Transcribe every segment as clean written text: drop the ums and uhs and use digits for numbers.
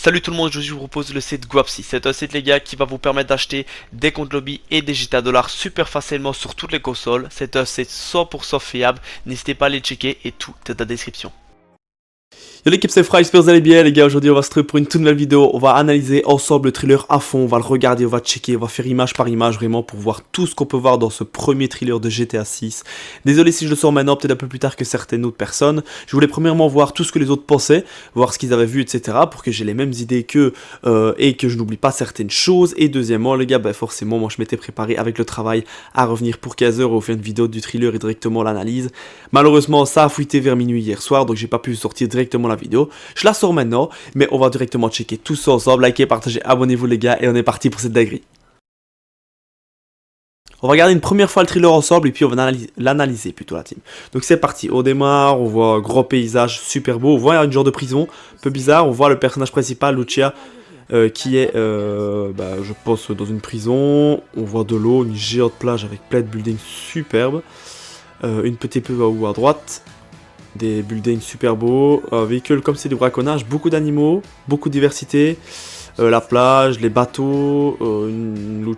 Salut tout le monde, je vous propose le site Guapsi. C'est un site les gars qui va vous permettre d'acheter des comptes lobby et des GTA$ super facilement sur toutes les consoles. C'est un site 100% fiable, n'hésitez pas à les checker et tout est dans la description. Yo l'équipe, c'est Fry, j'espère que vous allez bien les gars. Aujourd'hui on va se retrouver pour une toute nouvelle vidéo. On va analyser ensemble le thriller à fond, on va le regarder, on va checker, on va faire image par image vraiment pour voir tout ce qu'on peut voir dans ce premier thriller de GTA 6. Désolé si je le sors maintenant, peut-être un peu plus tard que certaines autres personnes. Je voulais premièrement voir tout ce que les autres pensaient, voir ce qu'ils avaient vu, etc. pour que j'ai les mêmes idées qu'eux et que je n'oublie pas certaines choses. Et deuxièmement les gars, forcément moi je m'étais préparé avec le travail à revenir pour 15 h et faire une vidéo du thriller et directement l'analyse. Malheureusement ça a fuité vers minuit hier soir, donc j'ai pas pu sortir directement la vidéo. Je la sors maintenant, mais on va directement checker tout ça ensemble. Likez, partagez, abonnez-vous les gars, et on est parti pour cette dinguerie. On va regarder une première fois le thriller ensemble et puis on va l'analyser plutôt la team. Donc c'est parti, on démarre, on voit un gros paysage super beau, on voit une genre de prison, un peu bizarre, on voit le personnage principal, Lucia, qui est, je pense, dans une prison. On voit de l'eau, une géante plage avec plein de buildings superbes, une petite peu à droite. Des buildings super beaux, véhicules comme c'est du braconnage, beaucoup d'animaux, beaucoup de diversité, la plage, les bateaux, une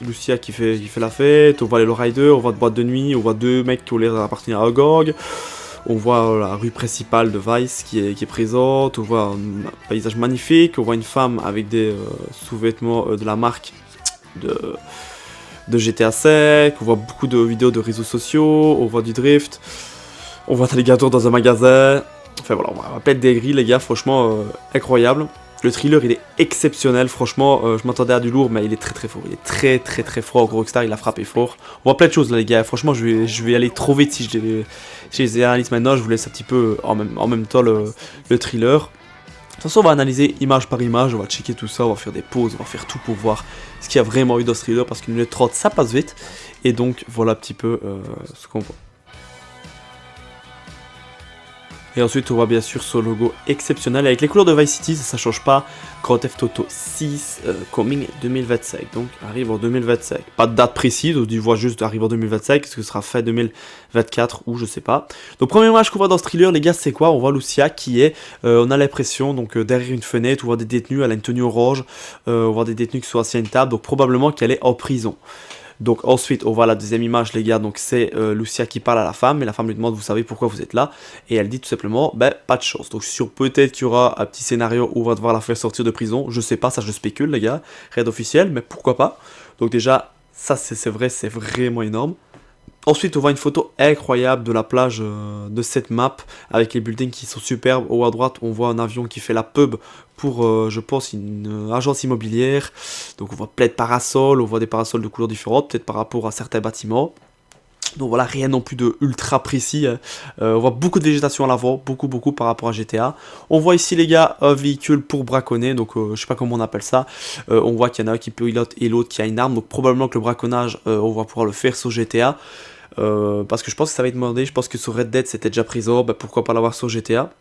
Lucia qui fait la fête, on voit les lowriders, on voit de boîtes de nuit, on voit deux mecs qui ont l'air d'appartenir à un gang, on voit la rue principale de Vice qui est présente, on voit un paysage magnifique, on voit une femme avec des sous-vêtements de la marque de GTA 5, on voit beaucoup de vidéos de réseaux sociaux, on voit du drift. On voit un alligator dans un magasin. Enfin voilà, on va pète des grilles les gars, franchement incroyable. Le thriller il est exceptionnel, franchement je m'attendais à du lourd mais il est très fort. Il est très fort, Rockstar il a frappé fort. On voit plein de choses là les gars, franchement je vais aller trop vite si je les analyse maintenant. Je vous laisse un petit peu en même temps le thriller. De toute façon on va analyser image par image, on va checker tout ça, on va faire des pauses, on va faire tout pour voir ce qu'il y a vraiment eu dans ce thriller parce qu'une minute 30 ça passe vite. Et donc voilà un petit peu ce qu'on voit. Et ensuite on voit bien sûr ce logo exceptionnel avec les couleurs de Vice City, ça change pas. Grand Theft Auto 6 coming 2025, donc arrive en 2025. Pas de date précise, on dit voit juste arrive en 2025, est-ce que ce sera fait 2024 ou je sais pas. Donc premier image qu'on voit dans ce thriller les gars c'est quoi? On voit Lucia qui est, on a l'impression donc derrière une fenêtre, on voit des détenus, elle a une tenue orange, on voit des détenus qui sont assis à une table, donc probablement qu'elle est en prison. Donc ensuite on voit la deuxième image les gars, donc c'est Lucia qui parle à la femme et la femme lui demande vous savez pourquoi vous êtes là et elle dit tout simplement pas de chance. Donc sur peut-être qu'il y aura un petit scénario où on va devoir la faire sortir de prison, je sais pas, ça je spécule les gars, rien d'officiel mais pourquoi pas. Donc déjà ça c'est vrai, c'est vraiment énorme. Ensuite on voit une photo incroyable de la plage de cette map avec les buildings qui sont superbes. Au haut à droite on voit un avion qui fait la pub pour je pense une agence immobilière. Donc on voit plein de parasols, on voit des parasols de couleurs différentes peut-être par rapport à certains bâtiments. Donc voilà, rien non plus de ultra précis. On voit beaucoup de végétation à l'avant, beaucoup par rapport à GTA. On voit ici les gars un véhicule pour braconner, donc je sais pas comment on appelle ça. On voit qu'il y en a un qui pilote et l'autre qui a une arme, donc probablement que le braconnage on va pouvoir le faire sur GTA. Parce que je pense que ça va être demandé, je pense que sur Red Dead c'était déjà présent, pourquoi pas l'avoir sur GTA.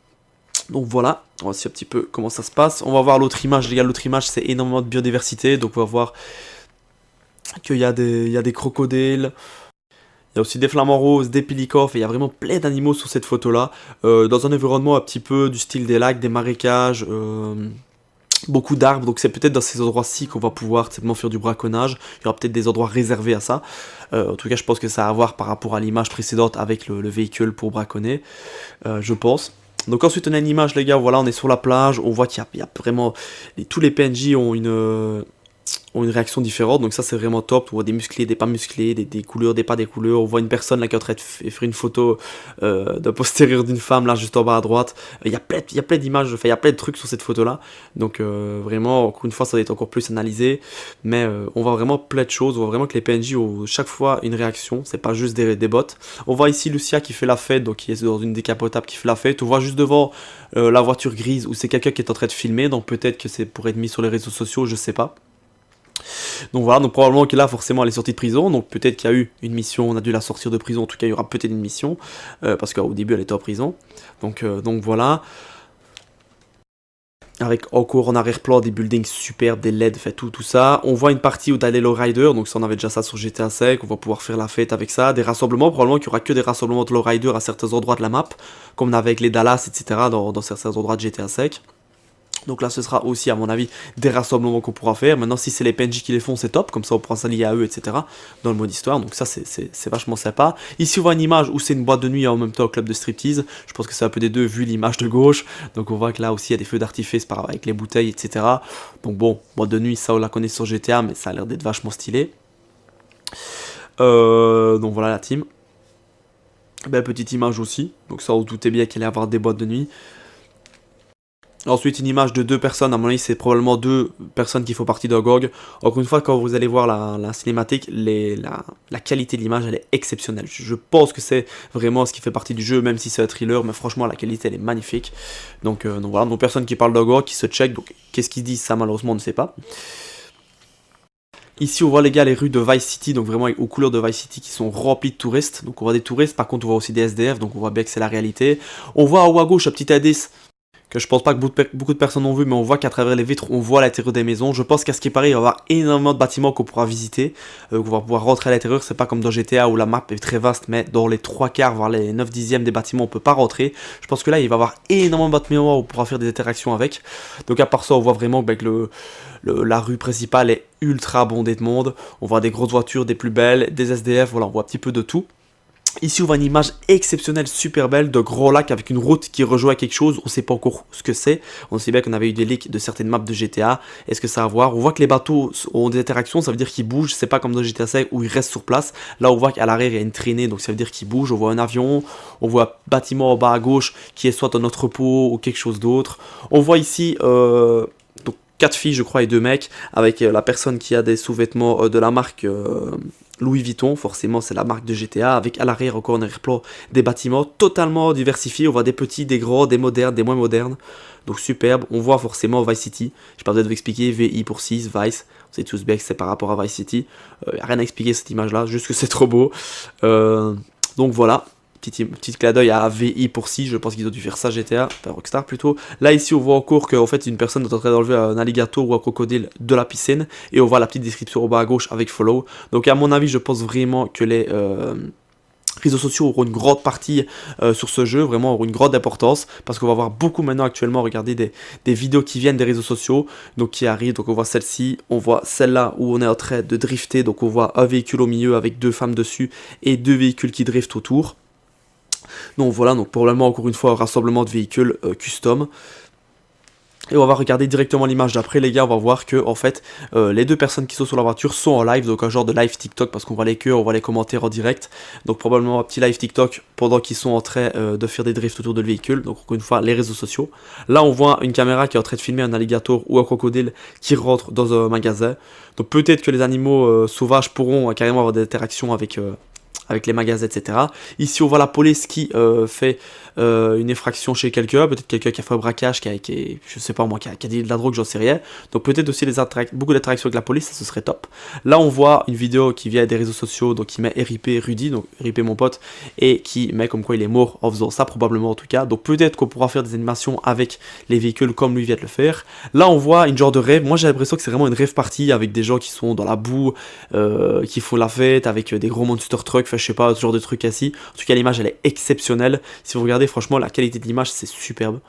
Donc voilà, on va voir un petit peu comment ça se passe. On va voir l'autre image, les gars, l'autre image c'est énormément de biodiversité, donc on va voir qu'il y a des crocodiles. Il y a aussi des flamants roses, des pélicans, et il y a vraiment plein d'animaux sur cette photo là, dans un environnement un petit peu du style des lacs, des marécages, beaucoup d'arbres, donc c'est peut-être dans ces endroits-ci qu'on va pouvoir simplement faire du braconnage. Il y aura peut-être des endroits réservés à ça. En tout cas je pense que ça a à voir par rapport à l'image précédente avec le véhicule pour braconner, je pense. Donc ensuite on a une image les gars, voilà on est sur la plage, on voit qu'il y a vraiment, tous les PNJ ont une réaction différente, donc ça c'est vraiment top. On voit des musclés, des pas musclés, des couleurs, des pas des couleurs. On voit une personne là qui est en train de faire une photo d'un postérieur d'une femme là juste en bas à droite. Il y a plein d'images, enfin il y a plein de trucs sur cette photo là, donc vraiment encore une fois ça va être encore plus analysé, mais on voit vraiment plein de choses. On voit vraiment que les PNJ ont chaque fois une réaction, c'est pas juste des bots. On voit ici Lucia qui fait la fête, donc qui est dans une décapotable qui fait la fête. On voit juste devant la voiture grise où c'est quelqu'un qui est en train de filmer, donc peut-être que c'est pour être mis sur les réseaux sociaux, je sais pas. Donc voilà, donc probablement que là forcément elle est sortie de prison, donc peut-être qu'il y a eu une mission, on a dû la sortir de prison, en tout cas il y aura peut-être une mission, parce qu'au début elle était en prison, donc voilà. Avec encore en arrière-plan des buildings superbes, des LED, fait tout ça. On voit une partie où t'as les lowriders, donc ça on avait déjà ça sur GTA 5, on va pouvoir faire la fête avec ça. Des rassemblements, probablement qu'il y aura que des rassemblements de lowriders à certains endroits de la map, comme on avait avec les Dallas, etc. dans certains endroits de GTA 5. Donc là, ce sera aussi, à mon avis, des rassemblements qu'on pourra faire. Maintenant, si c'est les PNJ qui les font, c'est top. Comme ça, on pourra s'allier à eux, etc. dans le mode histoire. Donc ça, c'est vachement sympa. Ici, on voit une image où c'est une boîte de nuit et en même temps un club de striptease. Je pense que c'est un peu des deux, vu l'image de gauche. Donc on voit que là aussi, il y a des feux d'artifice avec les bouteilles, etc. Donc bon, boîte de nuit, ça, on la connaît sur GTA, mais ça a l'air d'être vachement stylé. Donc voilà la team. Belle petite image aussi. Donc ça, on se doutait bien qu'il allait y avoir des boîtes de nuit. Ensuite, une image de deux personnes, à mon avis, c'est probablement deux personnes qui font partie de GOG. Encore une fois, quand vous allez voir la cinématique, la qualité de l'image, elle est exceptionnelle. Je pense que c'est vraiment ce qui fait partie du jeu, même si c'est un thriller, mais franchement, la qualité, elle est magnifique. Donc voilà, nos personnes qui parlent de GOG, qui se check, donc qu'est-ce qu'ils disent, ça, malheureusement, on ne sait pas. Ici, on voit les gars les rues de Vice City, donc vraiment aux couleurs de Vice City qui sont remplies de touristes. Donc on voit des touristes, par contre on voit aussi des SDF, donc on voit bien que c'est la réalité. On voit en haut à gauche un petit indice que je pense pas que beaucoup de personnes ont vu, mais on voit qu'à travers les vitres, on voit l'intérieur des maisons. Je pense qu'à ce qui paraît, il va y avoir énormément de bâtiments qu'on pourra visiter, qu'on va pouvoir rentrer à l'intérieur. C'est pas comme dans GTA où la map est très vaste, mais dans les 3/4, voire les 9 dixièmes des bâtiments, on peut pas rentrer. Je pense que là, il va y avoir énormément de bâtiments où on pourra faire des interactions avec. Donc à part ça, on voit vraiment que la rue principale est ultra bondée de monde. On voit des grosses voitures, des plus belles, des SDF, voilà, on voit un petit peu de tout. Ici, on voit une image exceptionnelle, super belle, de gros lacs avec une route qui rejoint quelque chose. On ne sait pas encore ce que c'est. On sait bien qu'on avait eu des leaks de certaines maps de GTA. Est-ce que ça a à voir? On voit que les bateaux ont des interactions, ça veut dire qu'ils bougent. C'est pas comme dans GTA 5 où ils restent sur place. Là, on voit qu'à l'arrière, il y a une traînée, donc ça veut dire qu'ils bougent. On voit un avion, on voit un bâtiment en bas à gauche qui est soit un entrepôt ou quelque chose d'autre. On voit ici... donc 4 filles, je crois, et 2 mecs, avec la personne qui a des sous-vêtements de la marque Louis Vuitton, forcément c'est la marque de GTA, avec à l'arrière encore un arrière-plan des bâtiments totalement diversifiés. On voit des petits, des gros, des modernes, des moins modernes, donc superbe. On voit forcément Vice City, je n'ai pas besoin de vous expliquer, VI pour 6, Vice, on sait tous bien que c'est par rapport à Vice City, y a rien à expliquer cette image là, juste que c'est trop beau. Donc voilà. Petit clin d'œil à VI pour 6, je pense qu'ils ont dû faire ça GTA, enfin Rockstar plutôt. Là ici on voit encore qu'en fait une personne est en train d'enlever un alligator ou un crocodile de la piscine. Et on voit la petite description au bas à gauche avec follow. Donc à mon avis je pense vraiment que les réseaux sociaux auront une grande partie sur ce jeu, vraiment auront une grande importance. Parce qu'on va voir beaucoup maintenant actuellement, regardez des vidéos qui viennent des réseaux sociaux, donc qui arrivent. Donc on voit celle-ci, on voit celle-là où on est en train de drifter. Donc on voit un véhicule au milieu avec 2 femmes dessus et 2 véhicules qui driftent autour. Donc voilà, donc probablement encore une fois un rassemblement de véhicules custom. Et on va regarder directement l'image d'après les gars, on va voir que en fait les 2 personnes qui sont sur la voiture sont en live, donc un genre de live TikTok parce qu'on voit les queues, on voit les commentaires en direct. Donc probablement un petit live TikTok pendant qu'ils sont en train de faire des drifts autour de le véhicule, donc encore une fois les réseaux sociaux. Là on voit une caméra qui est en train de filmer un alligator ou un crocodile qui rentre dans un magasin. Donc peut-être que les animaux sauvages pourront carrément avoir des interactions avec les magasins, etc. Ici, on voit la police qui fait une effraction chez quelqu'un. Peut-être quelqu'un qui a fait un braquage, je sais pas moi, qui a dit de la drogue, j'en sais rien. Donc peut-être aussi beaucoup d'interactions avec la police, ça ce serait top. Là, on voit une vidéo qui vient des réseaux sociaux, donc qui met RIP Rudy, donc RIP mon pote, et qui met comme quoi il est mort en faisant ça, probablement en tout cas. Donc peut-être qu'on pourra faire des animations avec les véhicules comme lui vient de le faire. Là, on voit une genre de rêve. Moi, j'ai l'impression que c'est vraiment une rêve party avec des gens qui sont dans la boue, qui font la fête, avec des gros monster trucks, je sais pas, ce genre de truc assis. En tout cas, l'image elle est exceptionnelle. Si vous regardez, franchement, la qualité de l'image c'est superbe.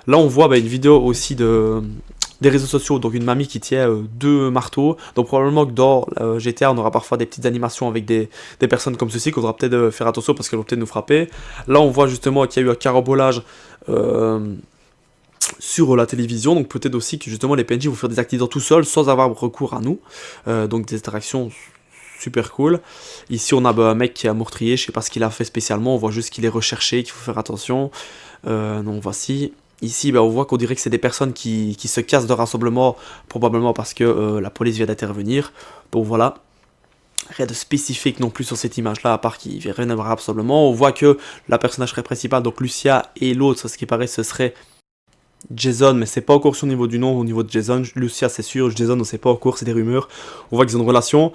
Là, on voit une vidéo aussi des réseaux sociaux, donc une mamie qui tient 2 marteaux. Donc, probablement que dans GTA, on aura parfois des petites animations avec des personnes comme ceci, qu'on devra peut-être faire attention parce qu'elles vont peut-être nous frapper. Là, on voit justement qu'il y a eu un carambolage sur la télévision, donc peut-être aussi que justement les PNJ vont faire des accidents tout seuls sans avoir recours à nous. Donc, des interactions super cool. Ici on a un mec qui a meurtrier, je sais pas ce qu'il a fait spécialement, on voit juste qu'il est recherché, qu'il faut faire attention. Donc voici. Ici on voit qu'on dirait que c'est des personnes qui se cassent de rassemblement, probablement parce que la police vient d'intervenir. Donc voilà. Rien de spécifique non plus sur cette image là, à part qu'il vient rien à voir rassemblement. On voit que la personnage principale, donc Lucia, et l'autre, ce qui paraît, ce serait Jason, mais c'est pas encore sur le niveau du nom, au niveau de Jason. Lucia c'est sûr, Jason on sait pas encore, c'est des rumeurs. On voit qu'ils ont une relation.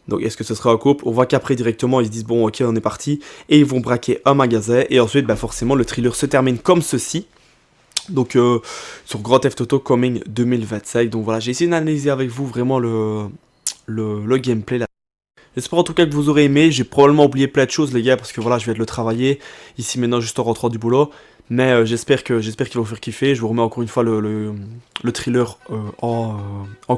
Donc est-ce que ce sera un couple? On voit qu'après directement ils se disent bon ok on est parti. Et ils vont braquer un magasin. Et ensuite forcément le thriller se termine comme ceci. Donc sur Grand Theft Auto Coming 2025. Donc voilà, j'ai essayé d'analyser avec vous vraiment le gameplay là. J'espère en tout cas que vous aurez aimé. J'ai probablement oublié plein de choses les gars parce que voilà je viens de le travailler. Ici maintenant juste en rentrant du boulot. Mais j'espère qu'ils vont faire kiffer. Je vous remets encore une fois le thriller en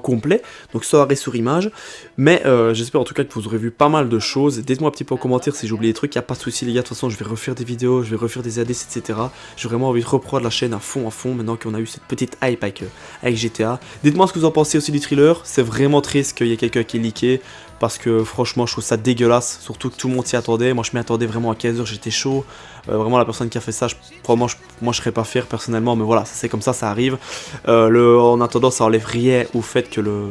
complet. Donc ça arrêt sur image. Mais j'espère en tout cas que vous aurez vu pas mal de choses. Dites-moi un petit peu en commentaire si j'ai oublié des trucs. Il n'y a pas de souci les gars. De toute façon je vais refaire des vidéos. Je vais refaire des ADC etc. J'ai vraiment envie de reprendre la chaîne à fond. Maintenant qu'on a eu cette petite hype avec GTA. Dites-moi ce que vous en pensez aussi du thriller. C'est vraiment triste qu'il y ait quelqu'un qui est leaké. Parce que franchement je trouve ça dégueulasse. Surtout que tout le monde s'y attendait. Moi je m'y attendais vraiment à 15h. J'étais chaud. Vraiment la personne qui a fait ça, moi je serais pas fier personnellement, mais voilà, c'est comme ça arrive. En attendant, ça enlève rien au fait que le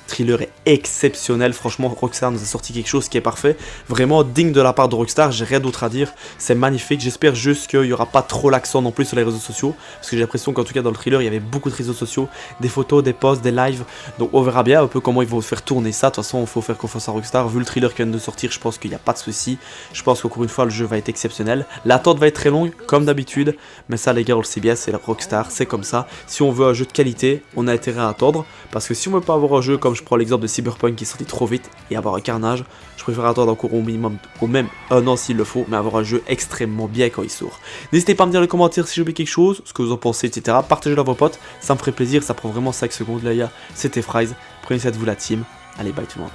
thriller est exceptionnel. Franchement, Rockstar nous a sorti quelque chose qui est parfait, vraiment digne de la part de Rockstar. J'ai rien d'autre à dire, c'est magnifique. J'espère juste qu'il n'y aura pas trop l'accent non plus sur les réseaux sociaux, parce que j'ai l'impression qu'en tout cas dans le thriller il y avait beaucoup de réseaux sociaux, des photos, des posts, des lives. Donc on verra bien un peu comment ils vont faire tourner ça. De toute façon il faut faire confiance à Rockstar. Vu le thriller qui vient de sortir, je pense qu'il n'y a pas de souci. Je pense qu'encore une fois le jeu va être exceptionnel. L'attente va être très longue comme d'habitude, mais ça les gars on le sait bien, c'est la Rockstar, c'est comme ça. Si on veut un jeu de qualité, on a intérêt à attendre, parce que si on veut pas avoir un jeu comme je prends l'exemple de Cyberpunk qui est sorti trop vite et avoir un carnage, je préfère attendre encore au minimum, au même un an s'il le faut, mais avoir un jeu extrêmement bien quand il sort. N'hésitez pas à me dire dans les commentaires si j'ai oublié quelque chose, ce que vous en pensez, etc. Partagez-le à vos potes, ça me ferait plaisir, ça prend vraiment 5 secondes là, c'était Fries. Prenez soin de vous la team, allez bye tout le monde.